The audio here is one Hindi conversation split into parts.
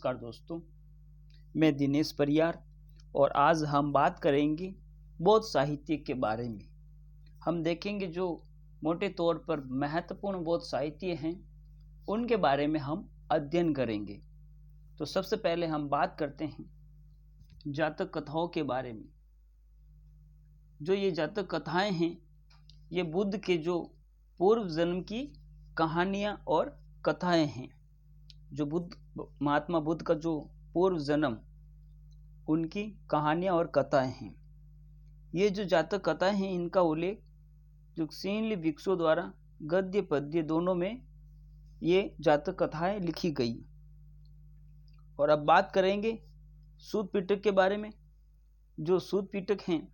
नमस्कार दोस्तों, मैं दिनेश परियार और आज हम बात करेंगे बौद्ध साहित्य के बारे में। हम देखेंगे जो मोटे तौर पर महत्वपूर्ण बौद्ध साहित्य हैं उनके बारे में हम अध्ययन करेंगे। तो सबसे पहले हम बात करते हैं जातक कथाओं के बारे में। जो ये जातक कथाएं हैं ये बुद्ध के जो पूर्व जन्म की कहानियाँ और कथाएं हैं। जो महात्मा बुद्ध का जो पूर्व जन्म उनकी कहानियाँ और कथाएं हैं। ये जो जातक कथाएं हैं इनका उल्लेख जो सीनली भिक्षुओं द्वारा गद्य पद्य दोनों में ये जातक कथाएं लिखी गई। और अब बात करेंगे सूत पिटक के बारे में। जो सूत पिटक हैं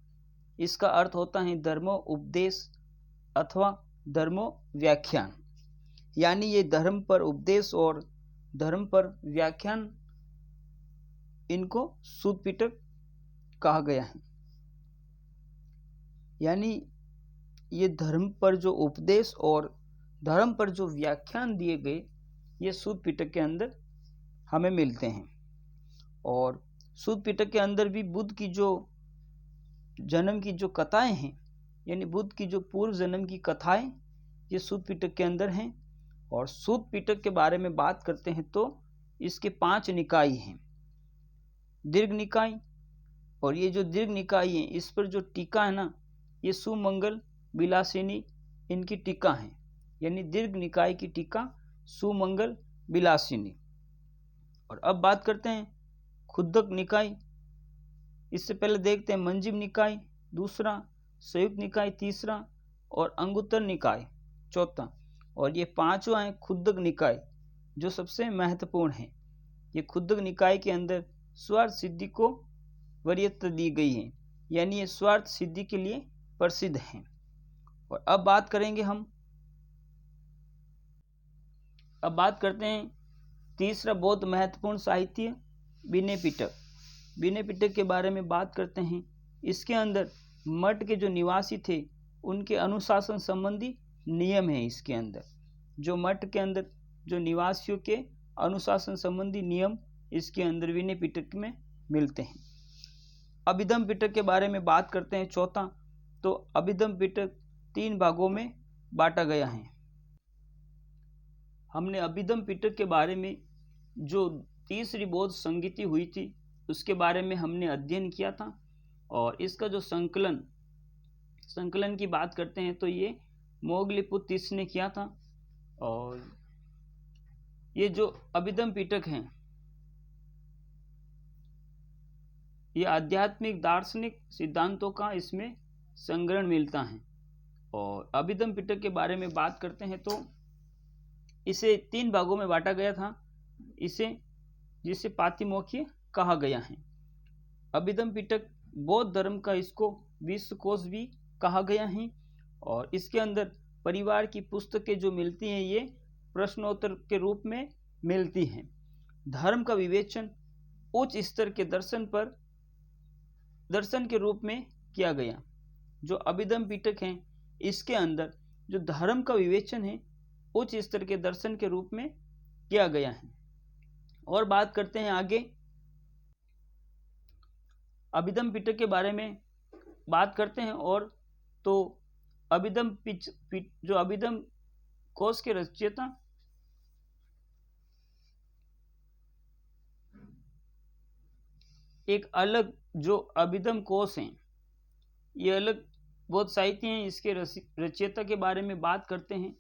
इसका अर्थ होता है धर्मो उपदेश अथवा धर्मो व्याख्यान, यानी ये धर्म पर उपदेश और धर्म पर व्याख्यान, इनको सूत पिटक कहा गया है। यानी ये धर्म पर जो उपदेश और धर्म पर जो व्याख्यान दिए गए ये सूत पिटक के अंदर हमें मिलते हैं। और सूत पिटक के अंदर भी बुद्ध की जो जन्म की जो कथाएं हैं, यानी बुद्ध की जो पूर्व जन्म की कथाएं ये सूत पिटक के अंदर हैं। और सूत पिटक के बारे में बात करते हैं तो इसके 5 निकाय हैं। दीर्घ निकाय, और ये जो दीर्घ निकाय है इस पर जो टीका है ना ये सुमंगल विलासिनी इनकी टीका है। यानी दीर्घ निकाय की टीका सुमंगल विलासिनी। और अब बात करते हैं खुद्दक निकाय। इससे पहले देखते हैं मंजिम निकाय दूसरा, संयुक्त निकाय तीसरा और अंगुत्तर निकाय चौथा। और ये 5वां है खुद्दक निकाय जो सबसे महत्वपूर्ण है। ये खुद्दक निकाय के अंदर स्वार्थ सिद्धि को वरीयता दी गई है, यानी ये स्वार्थ सिद्धि के लिए प्रसिद्ध हैं। और अब बात करेंगे अब बात करते हैं तीसरा बहुत महत्वपूर्ण साहित्य विनय पिटक। विनय पिटक के बारे में बात करते हैं। इसके अंदर मठ के जो निवासी थे उनके अनुशासन संबंधी नियम है। इसके अंदर जो मठ के अंदर जो निवासियों के अनुशासन संबंधी नियम इसके अंदर विनय पिटक में मिलते हैं। अभिधम पिटक के बारे में बात करते हैं चौथा। तो अभिधम पिटक 3 भागों में बांटा गया है। हमने अभिधम पिटक के बारे में जो तीसरी बौद्ध संगीति हुई थी उसके बारे में हमने अध्ययन किया था। और इसका जो संकलन की बात करते हैं तो ये मोगलीपुत्त ने किया था। और ये जो अभिधम पिटक हैं ये आध्यात्मिक दार्शनिक सिद्धांतों का इसमें संग्रहण मिलता है। और अभिधम पिटक के बारे में बात करते हैं तो इसे 3 भागों में बांटा गया था, जिसे पातिमोख्य कहा गया है। अभिधम पिटक बौद्ध धर्म का इसको विश्वकोश भी कहा गया है। और इसके अंदर परिवार की पुस्तकें जो मिलती हैं ये प्रश्नोत्तर के रूप में मिलती हैं। धर्म का विवेचन उच्च स्तर के दर्शन के रूप में किया गया। जो अभिधम पिटक हैं इसके अंदर जो धर्म का विवेचन है उच्च स्तर के दर्शन के रूप में किया गया है। और बात करते हैं आगे अभिधम पिटक के बारे में बात करते हैं। और तो जो अभिधम कोश के रचयिता एक अलग जो अभिधम कोश हैं ये अलग बहुत साहित्य हैं। इसके रचयिता के बारे में बात करते हैं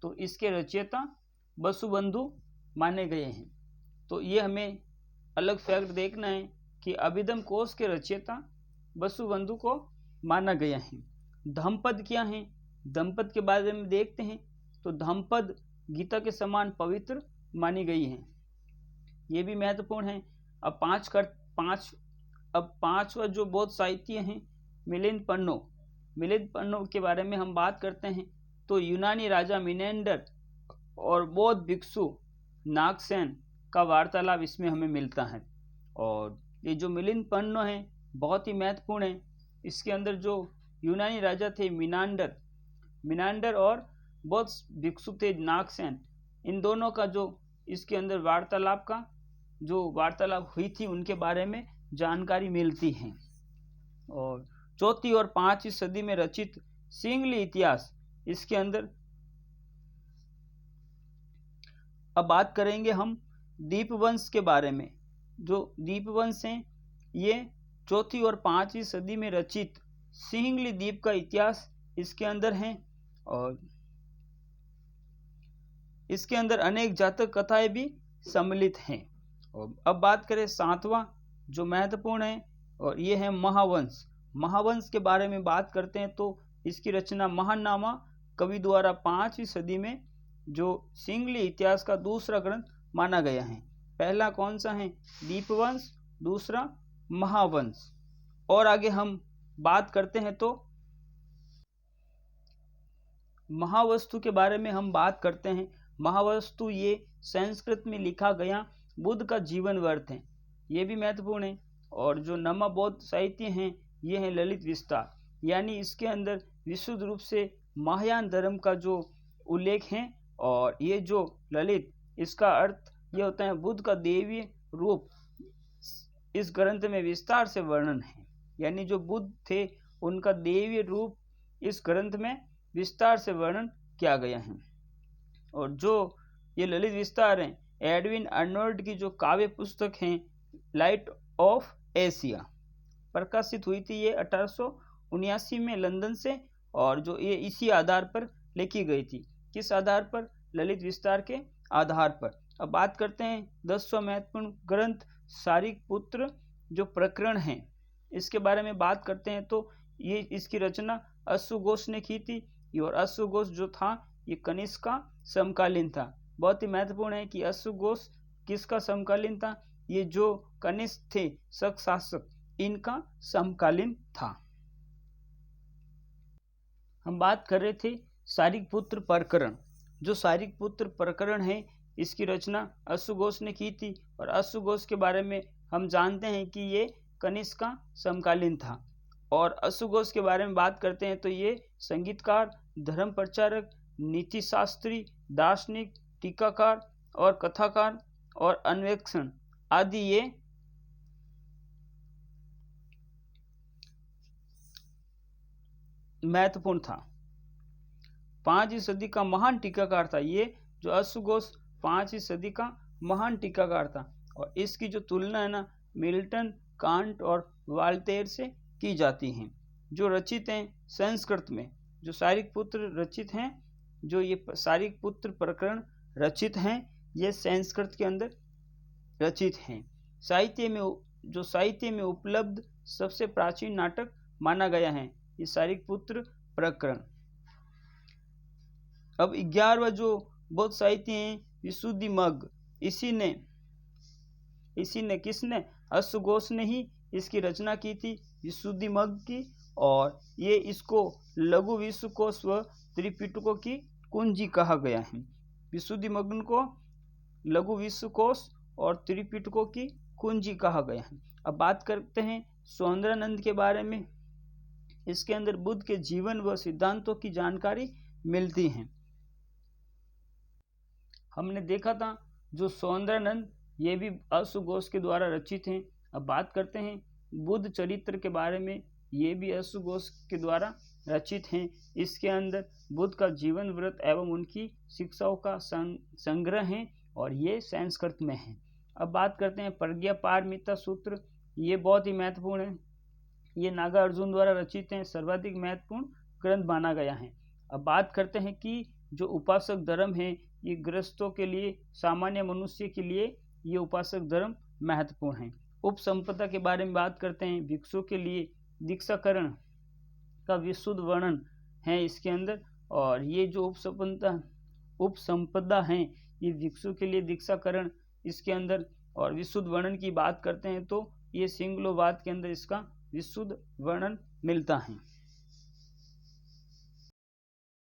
तो इसके रचयिता वसुबंधु माने गए हैं। तो ये हमें अलग फैक्ट देखना है कि अभिधम कोश के रचयिता वसुबंधु को माना गया है। धम्मपद क्या है? धम्मपद के बारे में देखते हैं तो धम्मपद गीता के समान पवित्र मानी गई है। ये भी महत्वपूर्ण है। अब पांचवा जो बौद्ध साहित्य हैं मिलिंद पन्नो के बारे में हम बात करते हैं तो यूनानी राजा मिनेंडर और बौद्ध भिक्षु नागसेन का वार्तालाप इसमें हमें मिलता है। और ये जो मिलिंद पन्नो है बहुत ही महत्वपूर्ण है। इसके अंदर जो यूनानी राजा थे मिनांडर और बौद्ध भिक्षु थे नागसेन, इन दोनों का जो इसके अंदर वार्तालाप का जो वार्तालाप हुई थी उनके बारे में जानकारी मिलती है। और चौथी और 5वीं सदी में रचित सिंहली इतिहास, इसके अंदर अब बात करेंगे हम दीपवंश के बारे में। जो दीपवंश हैं ये चौथी और 5वीं सदी में रचित सिंहली द्वीप का इतिहास इसके अंदर है, और इसके अंदर अनेक जातक कथाएं भी सम्मिलित हैं। और अब बात करें 7वां जो महत्वपूर्ण है, और ये है महावंश। महावंश के बारे में बात करते हैं तो इसकी रचना महानामा कवि द्वारा 5वीं सदी में जो सिंहली इतिहास का दूसरा ग्रंथ माना गया है। पहला कौन सा है? दीपवंश, दूसरा महावंश। और आगे हम बात करते हैं तो महावस्तु के बारे में हम बात करते हैं। महावस्तु ये संस्कृत में लिखा गया बुद्ध का जीवन वर्त है, ये भी महत्वपूर्ण है। और जो नमा बौद्ध साहित्य हैं ये है ललित विस्तार, यानी इसके अंदर विशुद्ध रूप से महायान धर्म का जो उल्लेख है। और ये जो ललित, इसका अर्थ ये होता है बुद्ध का देवीय रूप इस ग्रंथ में विस्तार से वर्णन है, यानी जो बुद्ध थे उनका देवीय रूप इस ग्रंथ में विस्तार से वर्णन किया गया है। और जो ये ललित विस्तार हैं एडविन अर्नोल्ड की जो काव्य पुस्तक है लाइट ऑफ एशिया प्रकाशित हुई थी, ये 1879 में लंदन से, और जो ये इसी आधार पर लिखी गई थी। किस आधार पर? ललित विस्तार के आधार पर। अब बात करते हैं 10वां महत्वपूर्ण ग्रंथ शारिकपुत्र जो प्रकरण है, इसके बारे में बात करते हैं तो ये इसकी रचना अश्वघोष ने की थी। और अश्वघोष जो था ये कनिष्क का समकालीन था। बहुत ही महत्वपूर्ण है कि अश्वघोष किसका समकालीन था? ये जो कनिष्क थे शक शासक, इनका समकालीन था। हम बात कर रहे थे शारिकपुत्र प्रकरण। जो शारिकपुत्र प्रकरण है इसकी रचना अश्वघोष ने की थी, और अश्वघोष के बारे में हम जानते हैं कि ये कनिष्क का समकालीन था। और अश्वघोष के बारे में बात करते हैं तो ये संगीतकार, धर्म प्रचारक, नीति शास्त्री, दार्शनिक, टीकाकार और कथाकार और अन्वेषण आदि ये महत्वपूर्ण था। 5वीं सदी का महान टीकाकार था ये जो अश्वघोष 5वीं सदी का महान टीकाकार था। और इसकी जो तुलना है ना मिल्टन, कांट और वाल्तेर से की जाती हैं, जो रचित हैं संस्कृत में। जो शारिकपुत्र रचित हैं, जो ये शारिकपुत्र प्रकरण रचित हैं, ये संस्कृत के अंदर रचित हैं। साहित्य में उपलब्ध सबसे प्राचीन नाटक माना गया है ये शारिकपुत्र प्रकरण। अब 11वां जो बौद्ध साहित्य है विशुद्धिमग्ग, किसने? अश्वघोष ने ही इसकी रचना की थी विशुद्धिमग्ग की। और ये इसको लघु विश्वकोश व त्रिपिटकों की कुंजी कहा गया है। विशुद्धिमग्ग को लघु विश्वकोश और त्रिपिटकों की कुंजी कहा गया है। अब बात करते हैं सौंदर्यानंद के बारे में। इसके अंदर बुद्ध के जीवन व सिद्धांतों की जानकारी मिलती है। हमने देखा था जो सौंदर्यानंद ये भी अश्वघोष के द्वारा रचित हैं। अब बात करते हैं बुद्ध चरित्र के बारे में। ये भी अश्वघोष के द्वारा रचित हैं। इसके अंदर बुद्ध का जीवन व्रत एवं उनकी शिक्षाओं का संग्रह है, और ये संस्कृत में है। अब बात करते हैं प्रज्ञापारमिता सूत्र। ये बहुत ही महत्वपूर्ण है। ये नागार्जुन द्वारा रचित हैं, सर्वाधिक महत्वपूर्ण ग्रंथ माना गया है। अब बात करते हैं कि जो उपासक धर्म है ये गृहस्थों के लिए, सामान्य मनुष्य के लिए ये उपासक धर्म महत्वपूर्ण है। उपसंपदा के बारे में बात करते हैं। भिक्षु के लिए दीक्षाकरण का विशुद्ध वर्णन है इसके अंदर। और ये जो उपसंपदा है ये भिक्षु के लिए दीक्षाकरण इसके अंदर और विशुद्ध वर्णन की बात करते हैं तो ये सिंगलोवाद के अंदर इसका विशुद्ध वर्णन मिलता है।